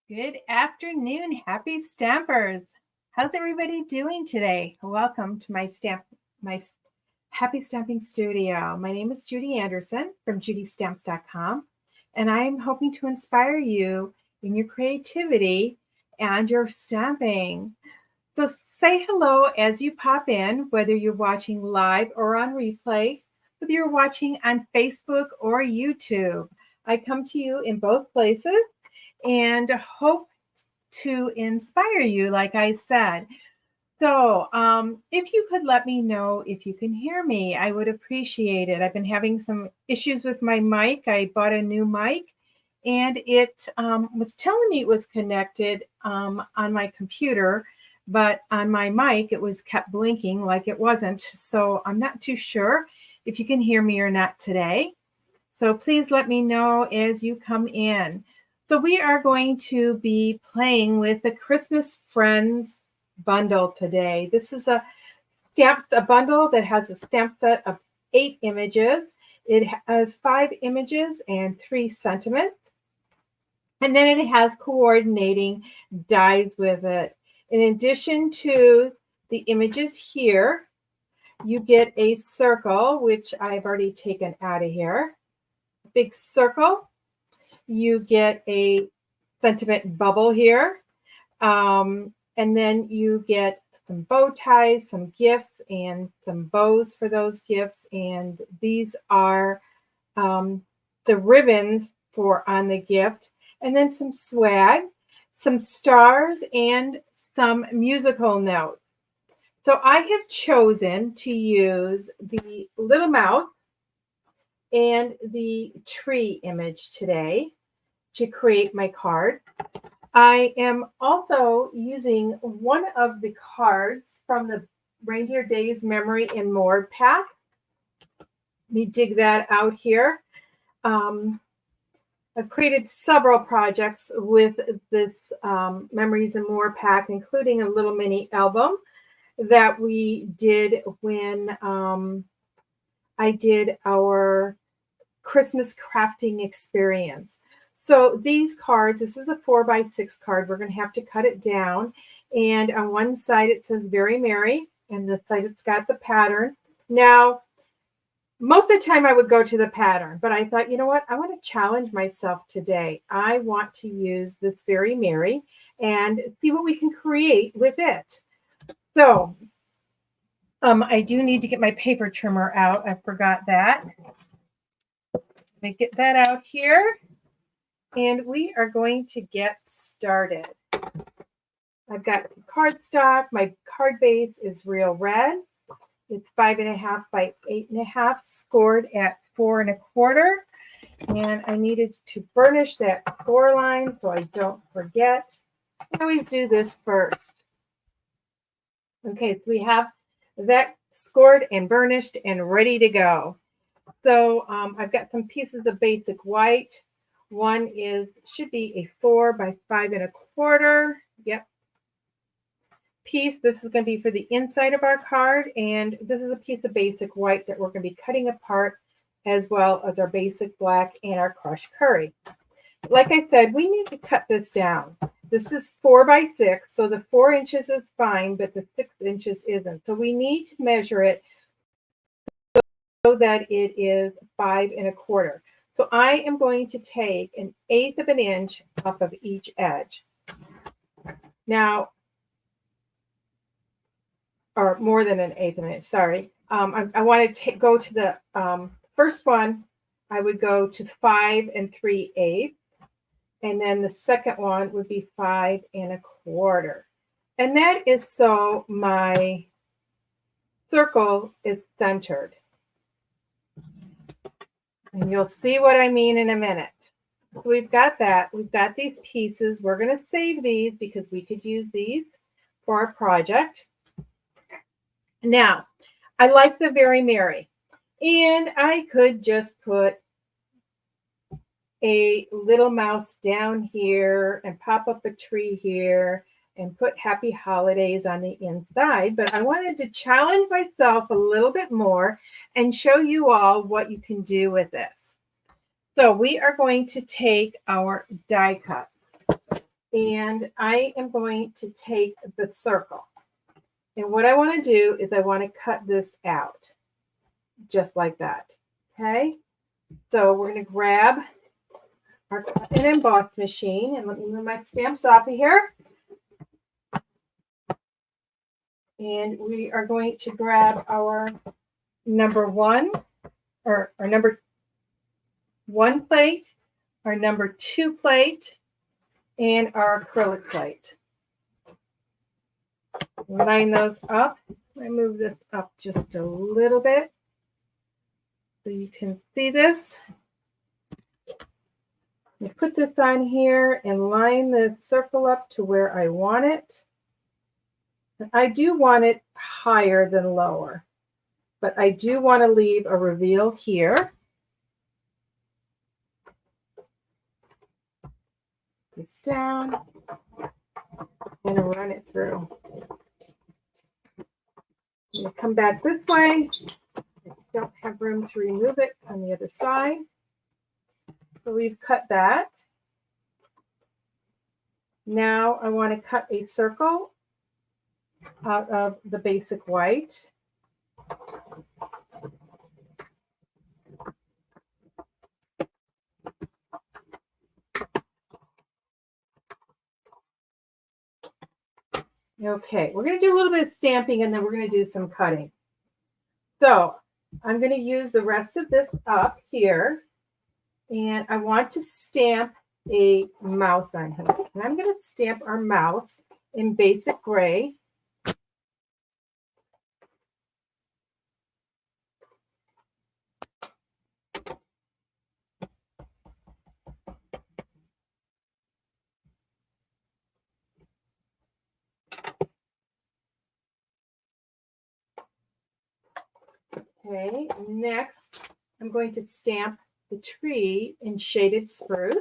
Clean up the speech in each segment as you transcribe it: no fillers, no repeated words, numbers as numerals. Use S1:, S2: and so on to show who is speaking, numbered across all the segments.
S1: Good afternoon, happy stampers. How's everybody doing today? Welcome to my happy stamping studio. My name is Judi Anderson from judystamps.com, and I'm hoping to inspire you in your creativity and your stamping. So say hello as you pop in, whether you're watching live or on replay, whether you're watching on Facebook or YouTube. I come to you in both places and hope to inspire you, like I said. So, if you could let me know if you can hear me, I would appreciate it. I've been having some issues with my mic. I bought a new mic and it was telling me it was connected on my computer, but on my mic, it was kept blinking like it wasn't. So, I'm not too sure if you can hear me or not today. So, please let me know as you come in. So we are going to be playing with the Christmas Friends bundle today. This is a bundle that has a stamp set of 8 images. It has 5 images and 3 sentiments. And then it has coordinating dies with it. In addition to the images here, you get a circle, which I've already taken out of here. Big circle. You get a sentiment bubble here. And then you get some bow ties, some gifts, and some bows for those gifts. And these are the ribbons for on the gift. And then some swag, some stars, and some musical notes. So I have chosen to use the little mouse and the tree image today to create my card. I am also using one of the cards from the Reindeer Days Memory and More pack. Let me dig that out here. I've created several projects with this Memories and More pack, including a little mini album that we did when I did our Christmas crafting experience. So these cards, this is a 4x6 card. We're going to have to cut it down. And on one side it says Very Merry, and this side it's got the pattern. Now, most of the time I would go to the pattern, but I thought, you know what? I want to challenge myself today. I want to use this Very Merry and see what we can create with it. So I do need to get my paper trimmer out. I forgot that. Let me get that out here. And we are going to get started. I've got some cardstock. My card base is real red. It's 5.5 by 8.5, scored at 4 1/4. And I needed to burnish that score line so I don't forget. I always do this first. Okay, so we have that scored and burnished and ready to go. So I've got some pieces of basic white. One should be a 4 by 5 1/4. Yep. Piece. This is going to be for the inside of our card. And this is a piece of basic white that we're going to be cutting apart, as well as our basic black and our crushed curry. Like I said, we need to cut this down. This is 4 by 6. So the 4 inches is fine, but the 6 inches isn't. So we need to measure it so that it is 5 1/4. So I am going to take 1/8 of an inch off of each edge. Now, or more than 1/8 of an inch, sorry. I want to go to the first one. I would go to 5 3/8. And then the second one would be 5 1/4. And that is so my circle is centered. And you'll see what I mean in a minute. So we've got that. We've got these pieces. We're going to save these because we could use these for our project. Now, I like the Very Merry. And I could just put a little mouse down here and pop up a tree here and put Happy Holidays on the inside. But I wanted to challenge myself a little bit more and show you all what you can do with this. So we are going to take our die cuts. And I am going to take the circle. And what I want to do is I want to cut this out just like that. Okay. So we're going to grab our cut and emboss machine, and let me move my stamps off of here. And we are going to grab our number 1 or our number 1 plate, our number 2 plate, and our acrylic plate. Line those up. I move this up just a little bit so you can see this. I put this on here and line the circle up to where I want it. I do want it higher than lower, but I do want to leave a reveal here. This down and run it through. I'm going to come back this way. I don't have room to remove it on the other side. So we've cut that. Now I want to cut a circle out of the basic white. Okay, we're going to do a little bit of stamping and then we're going to do some cutting. So I'm going to use the rest of this up here, and I want to stamp a mouse on here. And I'm going to stamp our mouse in basic gray. Okay, next I'm going to stamp the tree in shaded spruce.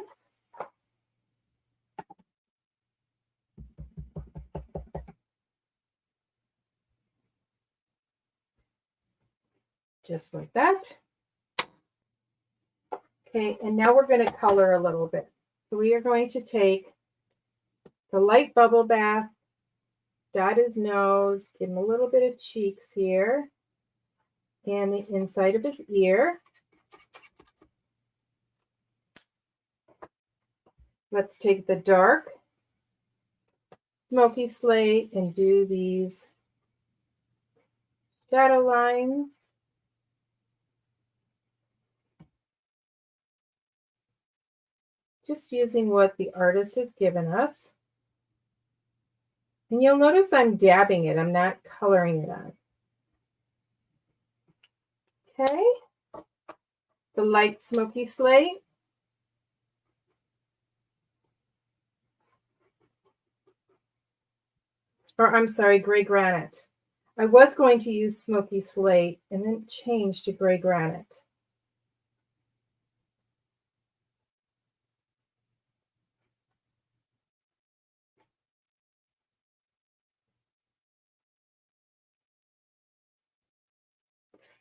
S1: Just like that. Okay, and now we're going to color a little bit. So we are going to take the light bubble bath, dot his nose, give him a little bit of cheeks here, and the inside of his ear. Let's take the dark smoky slate and do these shadow lines. Just using what the artist has given us. And you'll notice I'm dabbing it. I'm not coloring it on. Okay. The light smoky slate. Or I'm sorry, gray granite. I was going to use smoky slate and then change to gray granite.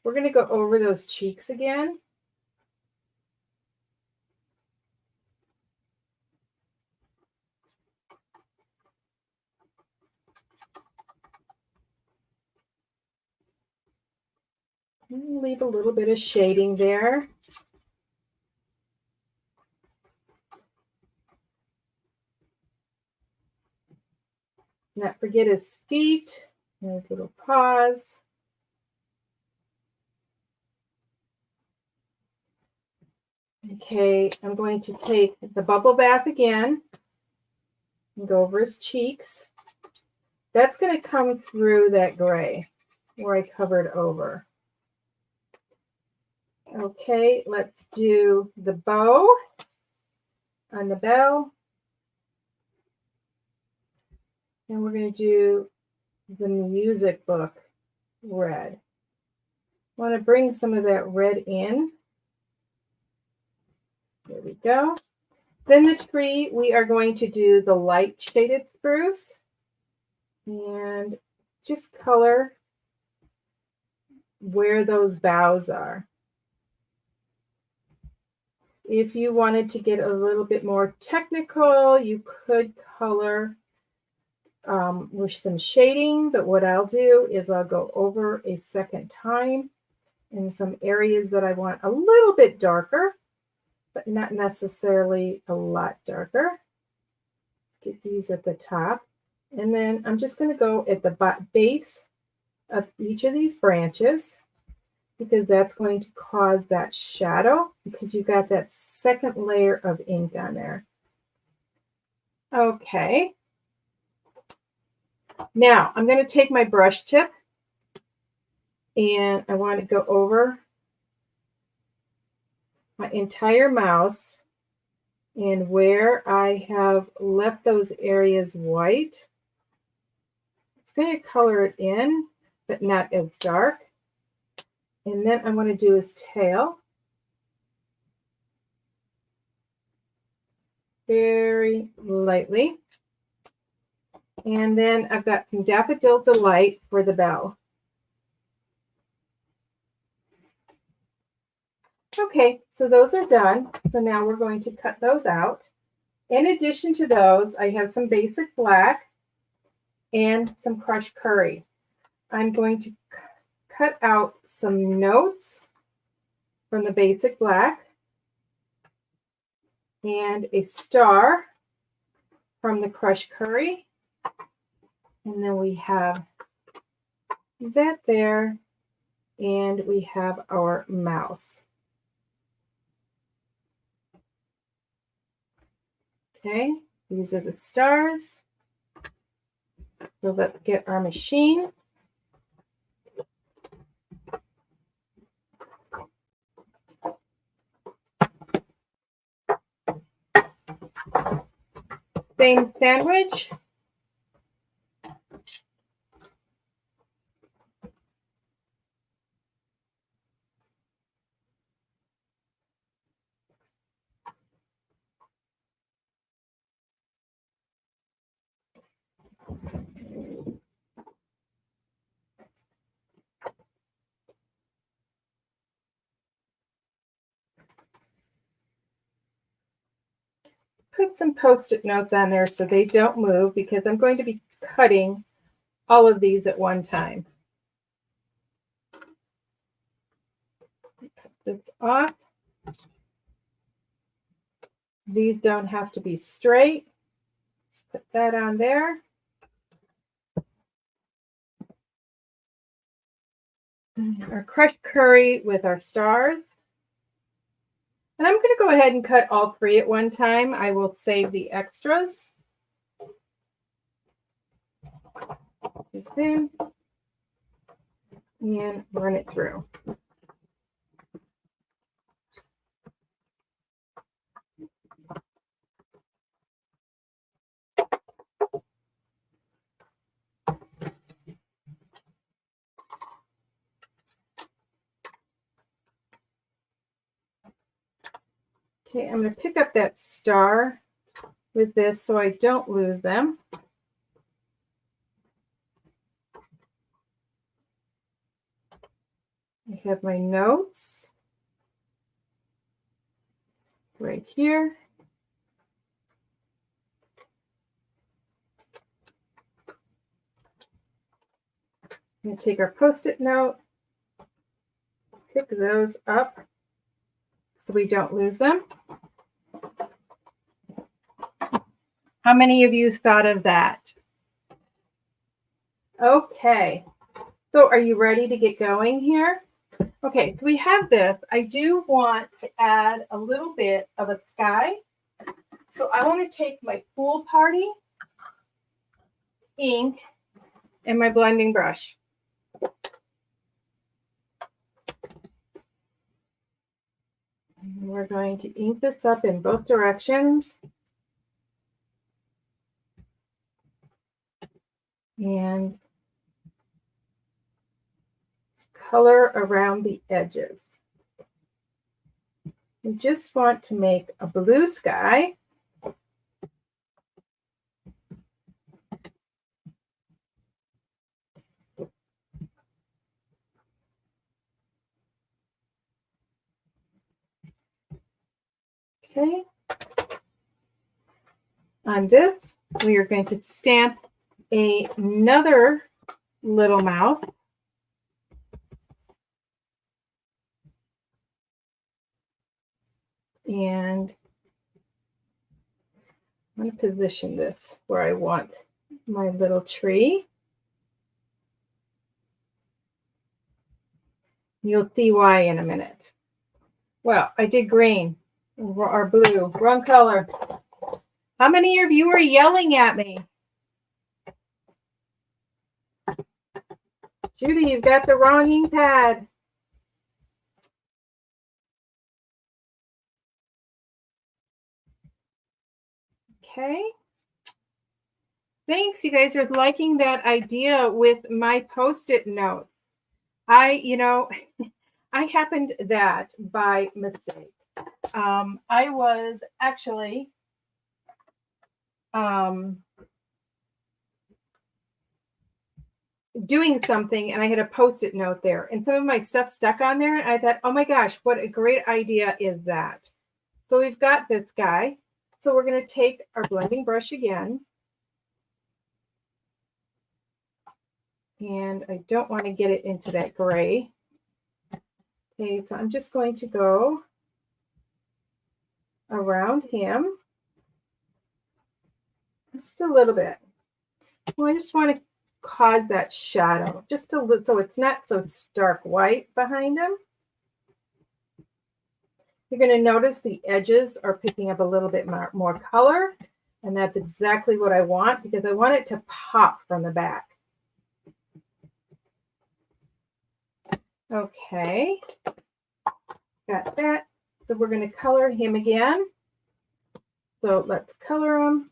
S1: We're going to go over those cheeks again. And leave a little bit of shading there. Not forget his feet and his little paws. Okay, I'm going to take the bubble bath again and go over his cheeks. That's going to come through that gray where I covered over. Okay, let's do the bow on the bell. And we're going to do the music book red. I want to bring some of that red in. There we go. Then the tree, we are going to do the light shaded spruce and just color where those boughs are. if you wanted to get a little bit more technical, you could color with some shading, but what I'll do is I'll go over a second time in some areas that I want a little bit darker, but not necessarily a lot darker. Get these at the top. And then I'm just going to go at the base of each of these branches, because that's going to cause that shadow, because you got that second layer of ink on there. Okay. Now I'm going to take my brush tip and I want to go over my entire mouse, and where I have left those areas white, it's going to color it in, but not as dark. And then I'm going to do his tail. Very lightly. And then I've got some Daffodil Delight for the bell. Okay, so those are done. So now we're going to cut those out. In addition to those, I have some basic black and some crushed curry. I'm going to cut out some notes from the basic black and a star from the crushed curry. And then we have that there, and we have our mouse. Okay, these are the stars. So let's get our machine. Same sandwich. Put some Post-it notes on there so they don't move, because I'm going to be cutting all of these at one time. Cut this off. These don't have to be straight. Let's put that on there. Our crushed curry with our stars. And I'm going to go ahead and cut all three at one time. I will save the extras. This in and run it through. Okay, I'm going to pick up that star with this so I don't lose them. I have my notes right here. I'm going to take our Post-it note, pick those up so we don't lose them. How many of you thought of that? Okay, so are you ready to get going here? Okay, so we have this. I do want to add a little bit of a sky. So I want to take my Pool Party ink and my blending brush. And we're going to ink this up in both directions. And color around the edges. We just want to make a blue sky. Okay. On this, we are going to stamp another little mouth. And I'm going to position this where I want my little tree. You'll see why in a minute. Well, I did green or blue, wrong color. How many of you are yelling at me? Judy, you've got the wrong ink pad. Okay. Thanks, you guys are liking that idea with my Post-it notes. I happened that by mistake. I was actually doing something and I had a Post-it note there and some of my stuff stuck on there. And I thought, oh my gosh, what a great idea is that? So we've got this guy. So we're going to take our blending brush again. And I don't want to get it into that gray. Okay, so I'm just going to go around him. Just a little bit. Well, I just want to cause that shadow just a little so it's not so stark white behind him. You're going to notice the edges are picking up a little bit more color, and that's exactly what I want because I want it to pop from the back. Okay, got that. So we're going to color him again. So let's color him.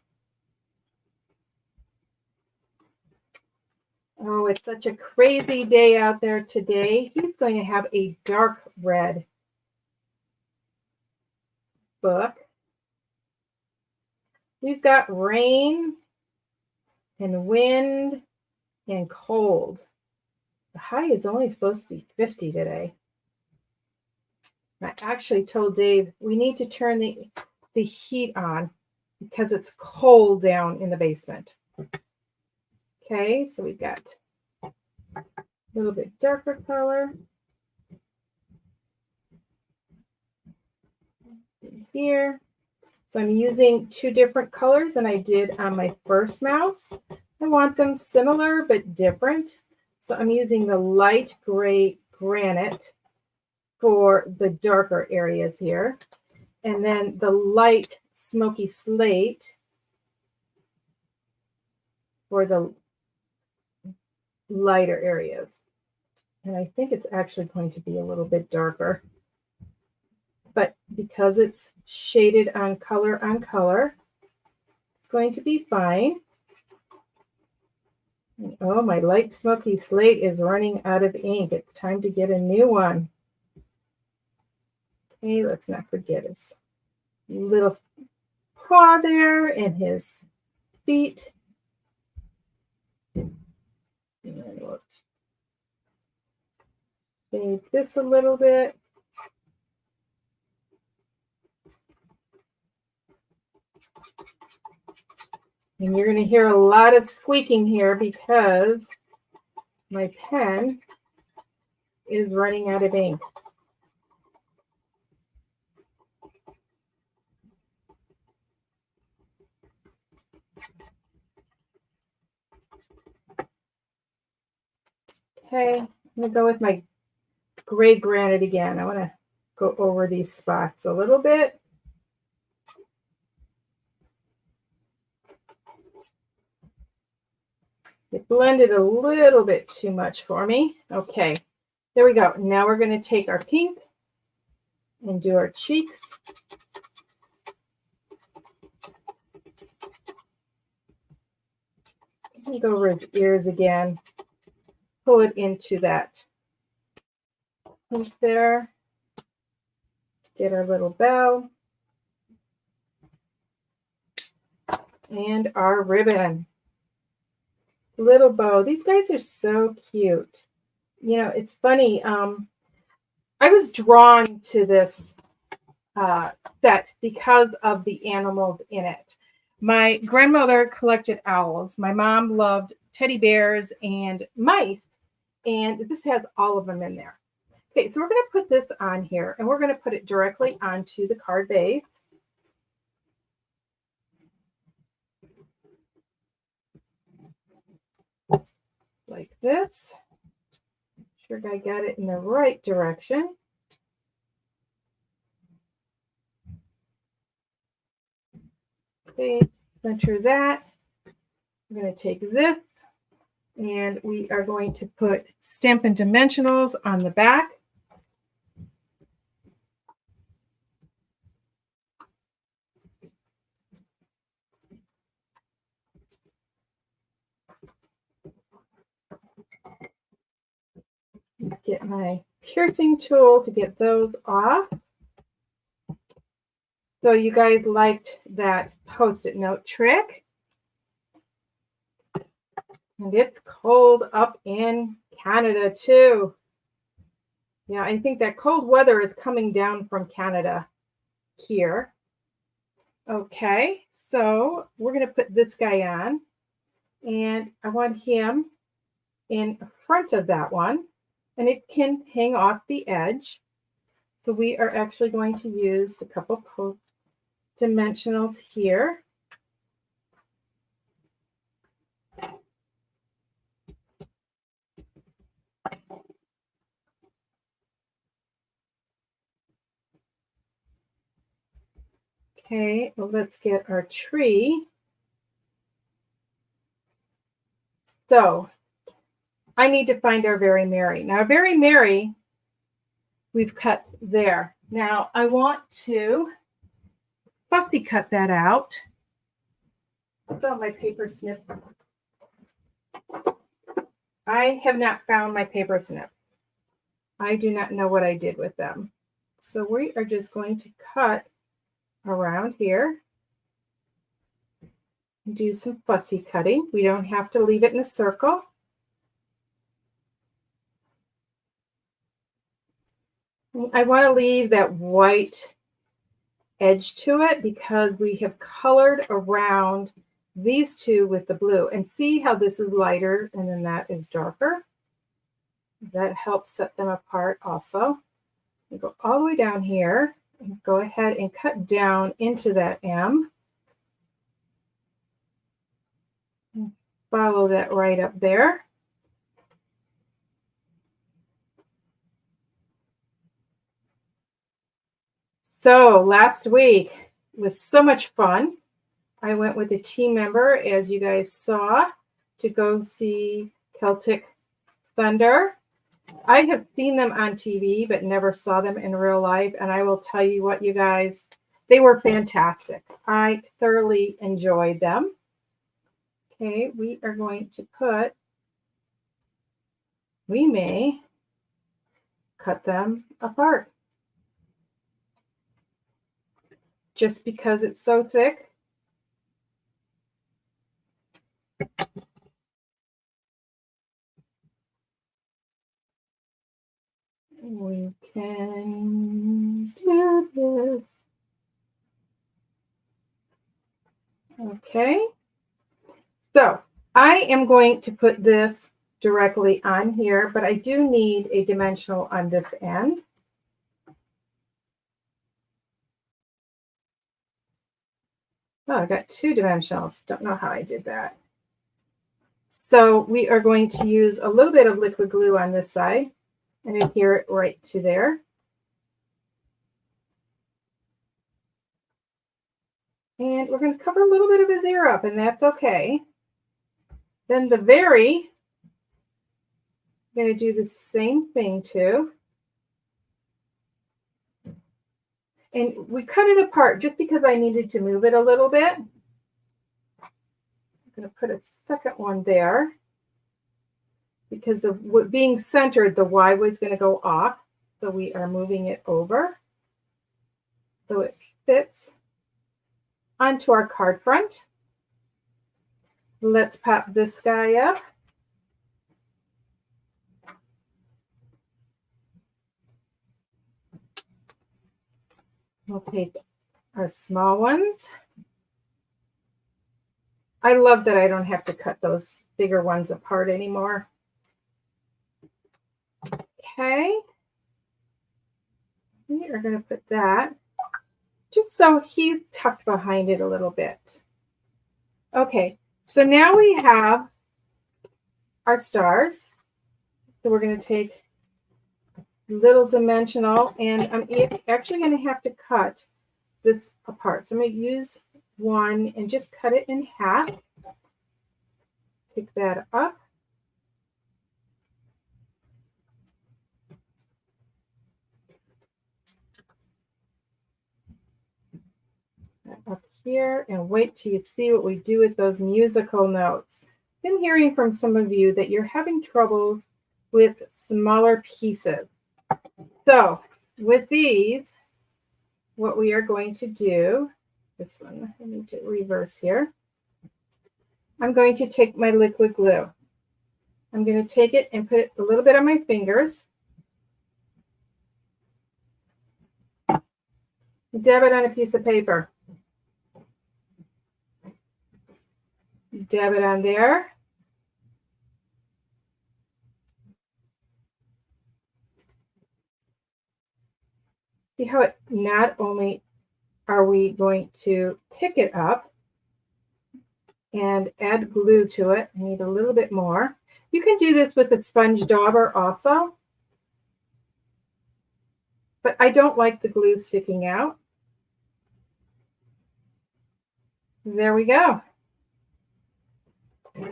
S1: Oh, it's such a crazy day out there today. He's going to have a dark red book. We've got rain and wind and cold. The high is only supposed to be 50 today. I actually told Dave we need to turn the heat on because it's cold down in the basement. Okay, so we've got a little bit darker color here. So I'm using two different colors than I did on my first mouse. I want them similar but different. So I'm using the light gray granite for the darker areas here. And then the light smoky slate for the lighter areas. And I think it's actually going to be a little bit darker. But because it's shaded on color, it's going to be fine. And oh, my light smoky slate is running out of ink. It's time to get a new one. Okay, let's not forget his little paw there and his feet. And we'll shade this a little bit. And you're going to hear a lot of squeaking here because my pen is running out of ink. Okay, I'm going to go with my gray granite again. I want to go over these spots a little bit. It blended a little bit too much for me. Okay, there we go. Now we're going to take our pink and do our cheeks. And go over his ears again. Pull it into that pink there. Let's get our little bow. And our ribbon. Little bow. These guys are so cute. You know, it's funny. I was drawn to this set because of the animals in it. My grandmother collected owls. My mom loved teddy bears and mice, and this has all of them in there. Okay, so we're going to put this on here, and we're going to put it directly onto the card base. Like this. Make sure I got it in the right direction. Okay, center that. I'm going to take this, and we are going to put Stampin' Dimensionals on the back. Get my piercing tool to get those off. So you guys liked that Post-it note trick. And it's cold up in Canada too. Yeah, I think that cold weather is coming down from Canada here. Okay, so we're going to put this guy on. And I want him in front of that one. And it can hang off the edge. So we are actually going to use a couple of dimensionals here. Okay, well, let's get our tree. So I need to find our Very Merry. Now, Very Merry, we've cut there. Now, I want to fussy cut that out. So my paper snips. I have not found my paper snips. I do not know what I did with them. So we are just going to cut around here. Do some fussy cutting. We don't have to leave it in a circle. I want to leave that white edge to it because we have colored around these two with the blue. And see how this is lighter and then that is darker? That helps set them apart also. We go all the way down here and go ahead and cut down into that M. And follow that right up there. So last week was so much fun. I went with a team member, as you guys saw, to go see Celtic Thunder. I have seen them on TV, but never saw them in real life. And I will tell you what, you guys, they were fantastic. I thoroughly enjoyed them. Okay, we are going to put, we may cut them apart. Just because it's so thick. We can do this. Okay. So I am going to put this directly on here, but I do need a dimensional on this end. Oh, I got two dimensionals. Don't know how I did that. So we are going to use a little bit of liquid glue on this side and adhere it right to there. And we're going to cover a little bit of his ear up, and that's okay. Then the very, I'm going to do the same thing too. And we cut it apart just because I needed to move it a little bit. I'm going to put a second one there because of being centered, the Y was going to go off. So we are moving it over so it fits onto our card front. Let's pop this guy up. We'll take our small ones. I love that I don't have to cut those bigger ones apart anymore. Okay. We are going to put that just so he's tucked behind it a little bit. Okay, so now we have our stars. So we're going to take a little dimensional, and I'm actually going to have to cut this apart. So I'm going to use one and just cut it in half. Pick that up. Up here, and wait till you see what we do with those musical notes. I've been hearing from some of you that you're having troubles with smaller pieces. So with these, what we are going to do, this one, I need to reverse here. I'm going to take my liquid glue. I'm going to take it and put it a little bit on my fingers. Dab it on a piece of paper. Dab it on there. See how it, not only are we going to pick it up and add glue to it, I need a little bit more. You can do this with a sponge dauber also, but I don't like the glue sticking out. There we go.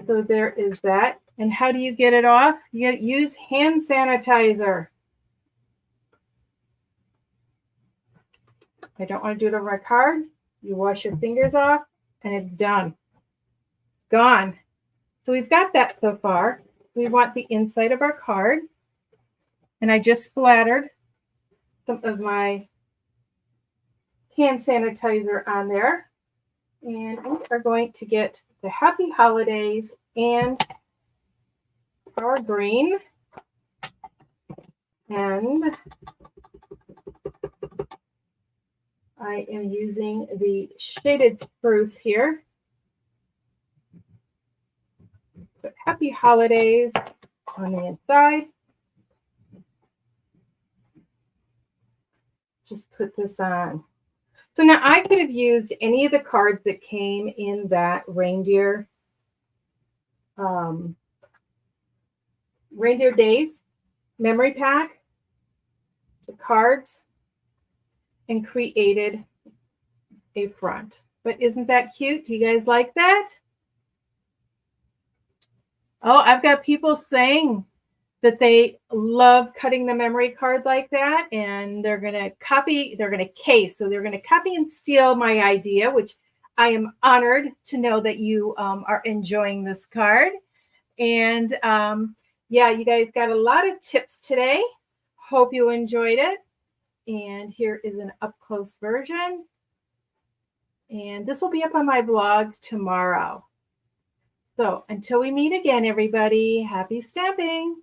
S1: So there is that. And how do you get it off? You use hand sanitizer. I don't want to do it over a card. You wash your fingers off and it's done. It's gone. So we've got that so far. We want the inside of our card. And I just splattered some of my hand sanitizer on there. And we are going to get the Happy Holidays and our green. And I am using the shaded spruce here. Put Happy Holidays on the inside. Just put this on. So now I could have used any of the cards that came in that reindeer days memory pack, the cards, and created a front. But isn't that cute? Do you guys like that? Oh, I've got people saying that they love cutting the memory card like that, and they're going to copy, they're going to case. So they're going to copy and steal my idea, which I am honored to know that you are enjoying this card. And yeah, you guys got a lot of tips today. Hope you enjoyed it. And here is an up-close version. And this will be up on my blog tomorrow. So until we meet again, everybody, happy stamping.